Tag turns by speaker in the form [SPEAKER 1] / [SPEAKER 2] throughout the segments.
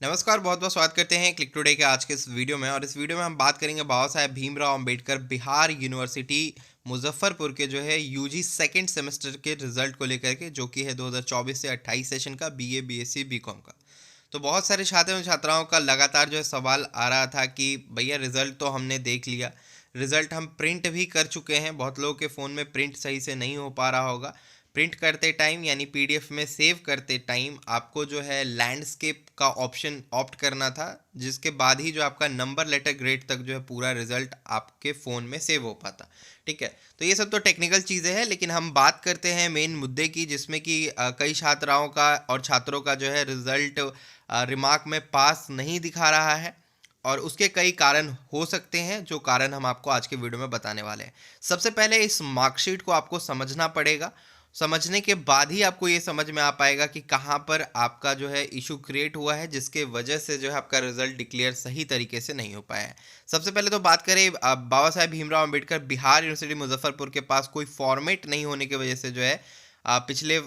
[SPEAKER 1] नमस्कार, बहुत बहुत स्वागत करते हैं क्लिक टुडे के आज के इस वीडियो में। और इस वीडियो में हम बात करेंगे बाबा साहेब भीमराव अंबेडकर बिहार यूनिवर्सिटी मुजफ्फरपुर के जो है यूजी सेकंड सेमेस्टर के रिजल्ट को लेकर के, जो कि है 2024 से 28 सेशन का बीए बीएससी बीकॉम का। तो बहुत सारे छात्र एवं छात्राओं का लगातार जो है सवाल आ रहा था कि भैया रिजल्ट तो हमने देख लिया, रिजल्ट हम प्रिंट भी कर चुके हैं। बहुत लोगों के फ़ोन में प्रिंट सही से नहीं हो पा रहा होगा। प्रिंट करते टाइम यानी पीडीएफ में सेव करते टाइम आपको जो है लैंडस्केप का ऑप्शन ऑप्ट करना था, जिसके बाद ही जो आपका नंबर लेटर ग्रेड तक जो है पूरा रिजल्ट आपके फ़ोन में सेव हो पाता। ठीक है, तो ये सब तो टेक्निकल चीज़ें हैं, लेकिन हम बात करते हैं मेन मुद्दे की, जिसमें कि कई छात्राओं का और छात्रों का जो है रिजल्ट रिमार्क में पास नहीं दिखा रहा है। और उसके कई कारण हो सकते हैं, जो कारण हम आपको आज के वीडियो में बताने वाले हैं। सबसे पहले इस मार्कशीट को आपको समझना पड़ेगा। समझने के बाद ही आपको ये समझ में आ पाएगा कि कहाँ पर आपका जो है इशू क्रिएट हुआ है, जिसके वजह से जो है आपका रिजल्ट डिक्लेयर सही तरीके से नहीं हो पाया है। सबसे पहले तो बात करें बाबा साहेब भीमराव अंबेडकर बिहार यूनिवर्सिटी मुजफ्फरपुर के पास कोई फॉर्मेट नहीं होने की वजह से जो है पिछले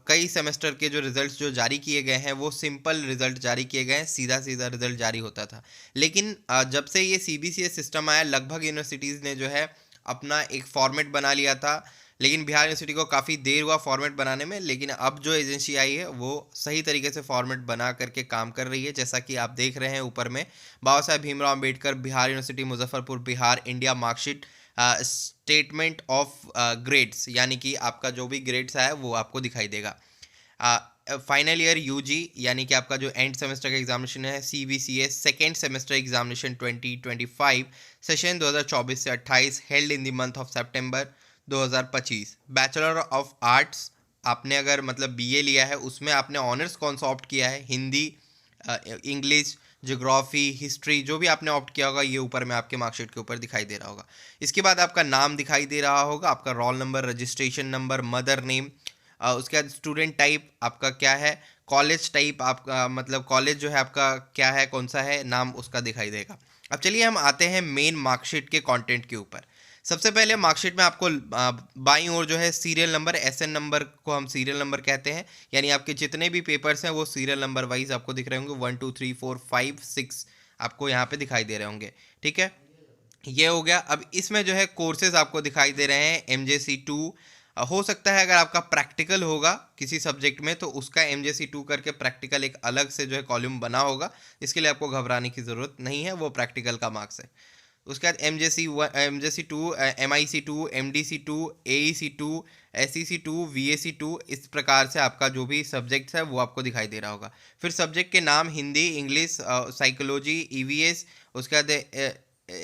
[SPEAKER 1] कई सेमेस्टर के जो रिजल्ट्स जो जारी किए गए हैं वो सिंपल रिजल्ट जारी किए गए हैं, सीधा सीधा रिजल्ट जारी होता था। लेकिन जब से ये सीबीसीएस सिस्टम आया, लगभग यूनिवर्सिटीज़ ने जो है अपना एक फॉर्मेट बना लिया था। लेकिन बिहार यूनिवर्सिटी को काफ़ी देर हुआ फॉर्मेट बनाने में, लेकिन अब जो एजेंसी आई है वो सही तरीके से फॉर्मेट बना करके काम कर रही है। जैसा कि आप देख रहे हैं ऊपर में, Baba Saheb Bhimrao Ambedkar Bihar university Muzaffarpur Bihar India marksheet statement of grades, यानी कि आपका जो भी ग्रेड्स आया वो आपको दिखाई देगा। फाइनल ईयर यूजी यानी कि आपका जो एंड सेमेस्टर का एग्जामिनेशन है, CBCS second semester examination 2025 session 2024 से 28 held in the month of September 2025। Bachelor of arts आपने अगर मतलब बीए लिया है, उसमें आपने ऑनर्स कौन सा ऑप्ट किया है, हिंदी, इंग्लिश, ज्योग्राफी, हिस्ट्री, जो भी आपने ऑप्ट किया होगा ये ऊपर में आपके मार्कशीट के ऊपर दिखाई दे रहा होगा। इसके बाद आपका नाम दिखाई दे रहा होगा, आपका roll number, registration number, mother name, उसके बाद स्टूडेंट टाइप आपका क्या है, कॉलेज टाइप आपका मतलब कॉलेज जो है आपका क्या है, कौन सा है, नाम उसका दिखाई देगा। अब चलिए हम आते हैं मेन मार्कशीट के कंटेंट के ऊपर। सबसे पहले मार्कशीट में आपको बाईं ओर जो है सीरियल नंबर, एसएन नंबर को हम सीरियल नंबर कहते हैं, यानी आपके जितने भी पेपर्स हैं वो सीरियल नंबर वाइज आपको दिख रहे होंगे। 1 2 3 4 5 6 आपको यहाँ पे दिखाई दे रहे होंगे। ठीक है, ये हो गया। अब इसमें जो है कोर्सेज आपको दिखाई दे रहे हैं। MJC2 हो सकता है अगर आपका प्रैक्टिकल होगा किसी सब्जेक्ट में तो उसका MJC2 करके प्रैक्टिकल एक अलग से जो है कॉलम बना होगा। इसके लिए आपको घबराने की ज़रूरत नहीं है, वो प्रैक्टिकल का मार्क्स है। उसके बाद MJC2, MIC2, MDC2, AEC2, SEC2, VAC2, इस प्रकार से आपका जो भी सब्जेक्ट्स है वो आपको दिखाई दे रहा होगा। फिर सब्जेक्ट के नाम हिंदी, इंग्लिश, साइकोलॉजी, EVS, उसके बाद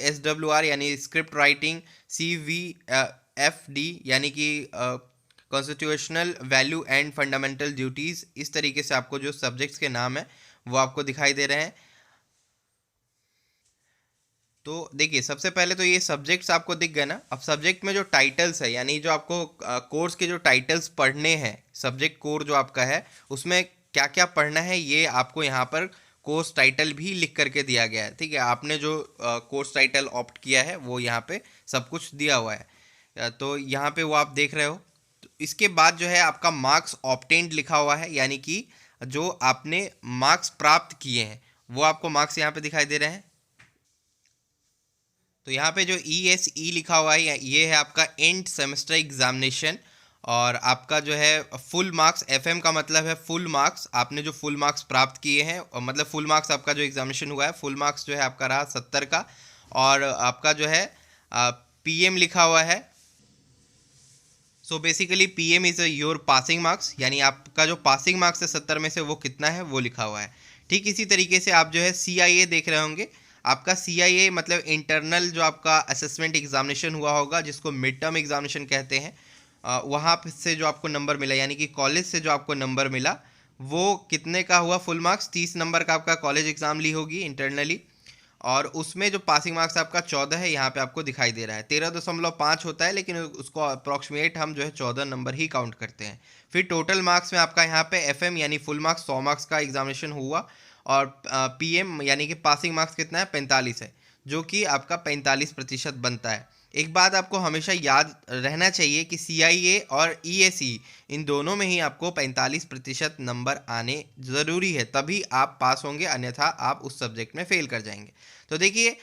[SPEAKER 1] SWR यानी स्क्रिप्ट राइटिंग, CVFD यानी कि constitutional value and fundamental duties. इस तरीके से आपको जो सब्जेक्ट्स के नाम है वो आपको दिखाई दे रहे हैं। तो देखिए, सबसे पहले तो ये सब्जेक्ट्स आपको दिख गए ना। अब सब्जेक्ट में जो टाइटल्स है, यानी जो आपको कोर्स के जो टाइटल्स पढ़ने हैं, सब्जेक्ट कोर जो आपका है उसमें क्या क्या पढ़ना है ये आपको यहाँ पर कोर्स टाइटल भी लिख करके दिया गया है। ठीक है, आपने जो कोर्स टाइटल ऑप्ट किया है वो यहाँ पे सब कुछ दिया हुआ है। तो यहाँ पे वो आप देख रहे हो। तो इसके बाद जो है आपका मार्क्स ऑब्टेन्ड लिखा हुआ है, यानी कि जो आपने मार्क्स प्राप्त किए हैं वो आपको मार्क्स यहाँ पे दिखाई दे रहे हैं। तो यहाँ पे जो ESE लिखा हुआ है ये है आपका एंड सेमेस्टर एग्जामिनेशन। और आपका जो है फुल मार्क्स, FM का मतलब है फुल मार्क्स, आपने जो फुल मार्क्स प्राप्त किए हैं, और मतलब फुल मार्क्स आपका जो एग्जामिनेशन हुआ है, फुल मार्क्स जो है आपका रहा 70 का। और आपका जो है PM लिखा हुआ है। So basically PM is your passing marks, यानी आपका जो पासिंग मार्क्स है 70 में से वो कितना है वो लिखा हुआ है। ठीक इसी तरीके से आप जो है CIA देख रहे होंगे। आपका CIA मतलब इंटरनल जो आपका असेसमेंट एग्जामिनेशन हुआ होगा, जिसको मिड टर्म एग्जामिनेशन कहते हैं, वहाँ से जो आपको नंबर मिला, यानी कि कॉलेज से जो आपको नंबर मिला वो कितने का हुआ, फुल मार्क्स 30 नंबर का आपका कॉलेज एग्ज़ाम ली होगी इंटरनली। और उसमें जो पासिंग मार्क्स आपका 14 है, यहाँ पे आपको दिखाई दे रहा है। 13.5 होता है, लेकिन उसको अप्रॉक्सीमेट हम जो है 14 नंबर ही काउंट करते हैं। फिर टोटल मार्क्स में आपका यहाँ पे FM यानी फुल मार्क्स 100 मार्क्स का एग्जामिनेशन हुआ। और PM यानी कि पासिंग मार्क्स कितना है, 45 है, जो कि आपका 45% बनता है। एक बात आपको हमेशा याद रहना चाहिए कि सीआईए और ईएसी इन दोनों में ही आपको 45% नंबर आने ज़रूरी है, तभी आप पास होंगे, अन्यथा आप उस सब्जेक्ट में फ़ेल कर जाएंगे। तो देखिए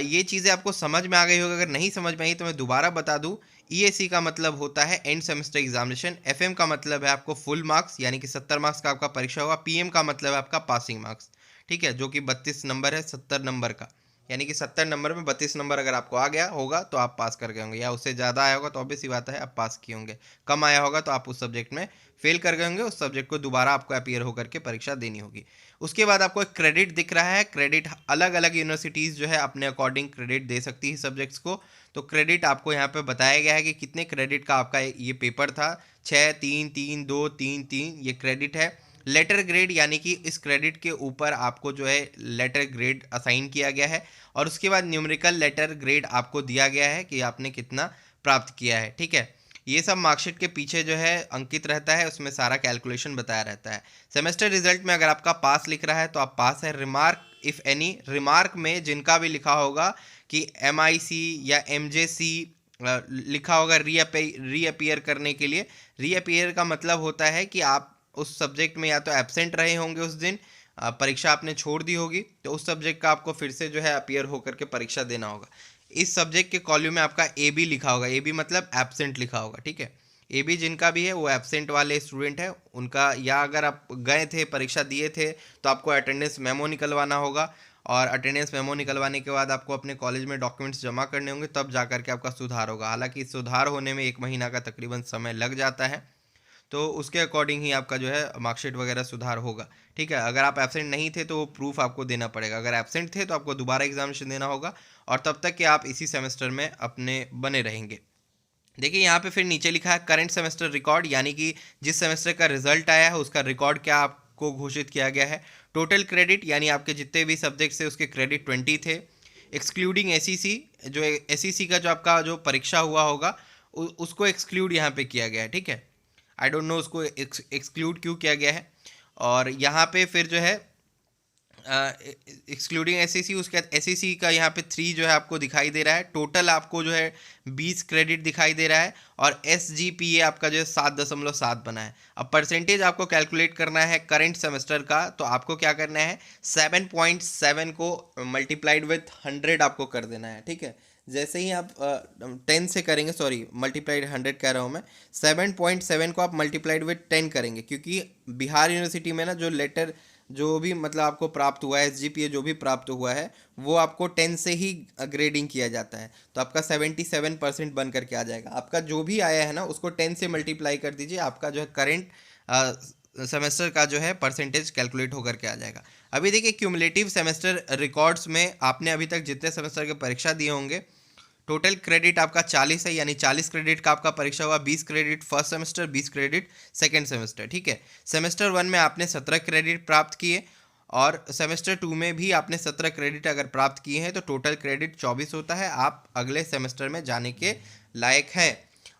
[SPEAKER 1] ये चीज़ें आपको समझ में आ गई होगी। अगर नहीं समझ में आई तो मैं दोबारा बता दूं। ईएसी का मतलब होता है एंड सेमेस्टर एग्जामिनेशन, एफएम का मतलब है आपको फुल मार्क्स यानी कि 70 मार्क्स का आपका परीक्षा होगा, पीएम का मतलब है आपका पासिंग मार्क्स, ठीक है, जो कि 32 नंबर है 70 नंबर का, यानी कि 70 नंबर में 32 नंबर अगर आपको आ गया होगा तो आप पास कर गए होंगे, या उससे ज़्यादा आया होगा तो ऑब्वियस सी बात है आप पास किए होंगे, कम आया होगा तो आप उस सब्जेक्ट में फेल कर गए होंगे, उस सब्जेक्ट को दोबारा आपको अपीयर होकर के परीक्षा देनी होगी। उसके बाद आपको एक क्रेडिट दिख रहा है, क्रेडिट अलग अलग यूनिवर्सिटीज़ जो है अपने अकॉर्डिंग क्रेडिट दे सकती है सब्जेक्ट्स को। तो क्रेडिट आपको यहाँ पे बताया गया है कि कितने क्रेडिट का आपका ये पेपर था, 6, 3, 3, 2, 3, 3 ये क्रेडिट है। लेटर ग्रेड यानी कि इस क्रेडिट के ऊपर आपको जो है लेटर ग्रेड असाइन किया गया है, और उसके बाद न्यूमेरिकल लेटर ग्रेड आपको दिया गया है कि आपने कितना प्राप्त किया है, ठीक है। ये सब मार्कशीट के पीछे जो है अंकित रहता है, उसमें सारा कैलकुलेशन बताया रहता है। सेमेस्टर रिजल्ट में अगर आपका पास लिख रहा है तो आप पास है। रिमार्क इफ़ एनी, रिमार्क में जिनका भी लिखा होगा कि MIC या MJC लिखा होगा रीअपियर करने के लिए, रीअपियर का मतलब होता है कि आप उस सब्जेक्ट में या तो एब्सेंट रहे होंगे उस दिन, परीक्षा आपने छोड़ दी होगी, तो उस सब्जेक्ट का आपको फिर से जो है अपीयर होकर के परीक्षा देना होगा। इस सब्जेक्ट के कॉलम में आपका ए बी लिखा होगा, ए बी मतलब एब्सेंट लिखा होगा, ठीक है। ए बी जिनका भी है वो एब्सेंट वाले स्टूडेंट है उनका, या अगर आप गए थे परीक्षा दिए थे तो आपको अटेंडेंस मेमो निकलवाना होगा, और अटेंडेंस मेमो निकलवाने के बाद आपको अपने कॉलेज में डॉक्यूमेंट्स जमा करने होंगे, तब जा करके आपका सुधार होगा। हालांकि सुधार होने में 1 महीना का तकरीबन समय लग जाता है, तो उसके अकॉर्डिंग ही आपका जो है मार्कशीट वगैरह सुधार होगा, ठीक है। अगर आप एब्सेंट नहीं थे तो वो प्रूफ आपको देना पड़ेगा, अगर एब्सेंट थे तो आपको दोबारा एग्जामिनेशन देना होगा, और तब तक कि आप इसी सेमेस्टर में अपने बने रहेंगे। देखिए यहाँ पे फिर नीचे लिखा है करंट सेमेस्टर रिकॉर्ड, यानी कि जिस सेमेस्टर का रिजल्ट आया है उसका रिकॉर्ड क्या आपको घोषित किया गया है। टोटल क्रेडिट यानी आपके जितने भी सब्जेक्ट से उसके क्रेडिट 20 थे, एक्सक्लूडिंग एसईसी, जो एसईसी का जो आपका जो परीक्षा हुआ होगा उसको एक्सक्लूड यहाँ पे किया गया है, ठीक है। आई डोंट नो उसको एक्सक्लूड क्यों किया गया है। और यहाँ पे फिर जो है एक्सक्लूडिंग एसईसी, उसके बाद एसईसी का यहाँ पे 3 जो है आपको दिखाई दे रहा है, टोटल आपको जो है 20 क्रेडिट दिखाई दे रहा है, और SGPA आपका जो है 7.7 बना है। अब परसेंटेज आपको कैलकुलेट करना है करंट सेमेस्टर का, तो आपको क्या करना है 7.7 को मल्टीप्लाइड विथ 100 आपको कर देना है, ठीक है। जैसे ही आप 10 से करेंगे, सॉरी मल्टीप्लाइड 100 कह रहा हूँ मैं, 7.7 को आप मल्टीप्लाइड विथ 10 करेंगे, क्योंकि बिहार यूनिवर्सिटी में ना जो लेटर जो भी मतलब आपको प्राप्त हुआ है, SGPA जो भी प्राप्त हुआ है वो आपको 10 से ही ग्रेडिंग किया जाता है, तो आपका 77% बन करके आ जाएगा। आपका जो भी आया है ना उसको 10 से मल्टीप्लाई कर दीजिए, आपका जो है करेंट सेमेस्टर का जो है परसेंटेज कैलकुलेट होकर के आ जाएगा। अभी देखिए क्यूमुलेटिव सेमेस्टर रिकॉर्ड्स में आपने अभी तक जितने सेमेस्टर के परीक्षा दिए होंगे, टोटल क्रेडिट आपका 40 है, यानी 40 क्रेडिट का आपका परीक्षा हुआ, 20 credit first semester, 20 credit second semester, ठीक है। सेमेस्टर 1 में आपने 17 क्रेडिट प्राप्त किए, और सेमेस्टर 2 में भी आपने 17 क्रेडिट अगर प्राप्त किए हैं तो टोटल क्रेडिट 24 होता है, आप अगले सेमेस्टर में जाने के लायक हैं।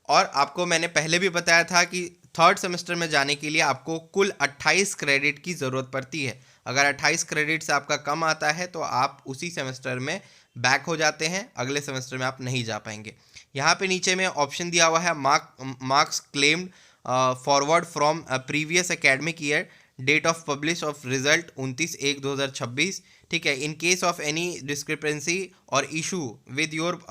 [SPEAKER 1] और आपको मैंने पहले भी बताया था कि थर्ड सेमेस्टर में जाने के लिए आपको कुल 28 क्रेडिट की ज़रूरत पड़ती है। अगर 28 क्रेडिट से आपका कम आता है तो आप उसी सेमेस्टर में बैक हो जाते हैं, अगले सेमेस्टर में आप नहीं जा पाएंगे। यहाँ पे नीचे में ऑप्शन दिया हुआ है marks claimed forward from previous academic year, date of publish of result 29/1/2026, ठीक है। In case of any discrepancy or issue with your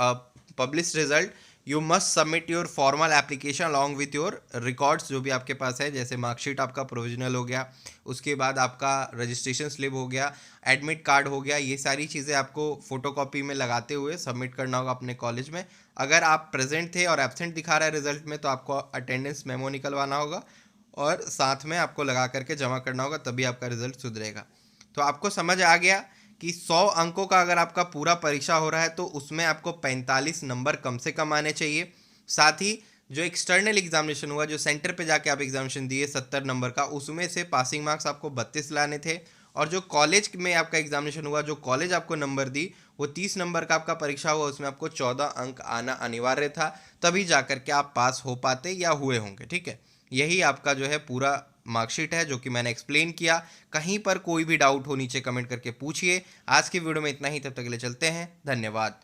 [SPEAKER 1] publish result you must submit your formal application along with your records, जो भी आपके पास है, जैसे marksheet आपका provisional हो गया, उसके बाद आपका रजिस्ट्रेशन स्लिप हो गया, एडमिट कार्ड हो गया, ये सारी चीज़ें आपको फोटोकॉपी में लगाते हुए सबमिट करना होगा अपने कॉलेज में। अगर आप प्रेजेंट थे और एब्सेंट दिखा रहा है रिजल्ट में तो आपको अटेंडेंस मेमो निकलवाना होगा, और साथ में आपको लगा करके जमा करना होगा, तभी आपका रिजल्ट सुधरेगा। तो आपको समझ आ गया कि 100 अंकों का अगर आपका पूरा परीक्षा हो रहा है तो उसमें आपको 45 नंबर कम से कम आने चाहिए। साथ ही जो एक्सटर्नल एग्जामिनेशन हुआ, जो सेंटर पे जाके आप एग्जामिनेशन दिए 70 नंबर का, उसमें से पासिंग मार्क्स आपको 32 लाने थे, और जो कॉलेज में आपका एग्जामिनेशन हुआ, जो कॉलेज आपको नंबर दी, वो 30 नंबर का आपका परीक्षा हुआ, उसमें आपको 14 अंक आना अनिवार्य था, तभी जा करके आप पास हो पाते या हुए होंगे, ठीक है। यही आपका जो है पूरा मार्कशीट है जो कि मैंने एक्सप्लेन किया। कहीं पर कोई भी डाउट हो नीचे कमेंट करके पूछिए। आज की वीडियो में इतना ही, तब तक के लिए चलते हैं, धन्यवाद।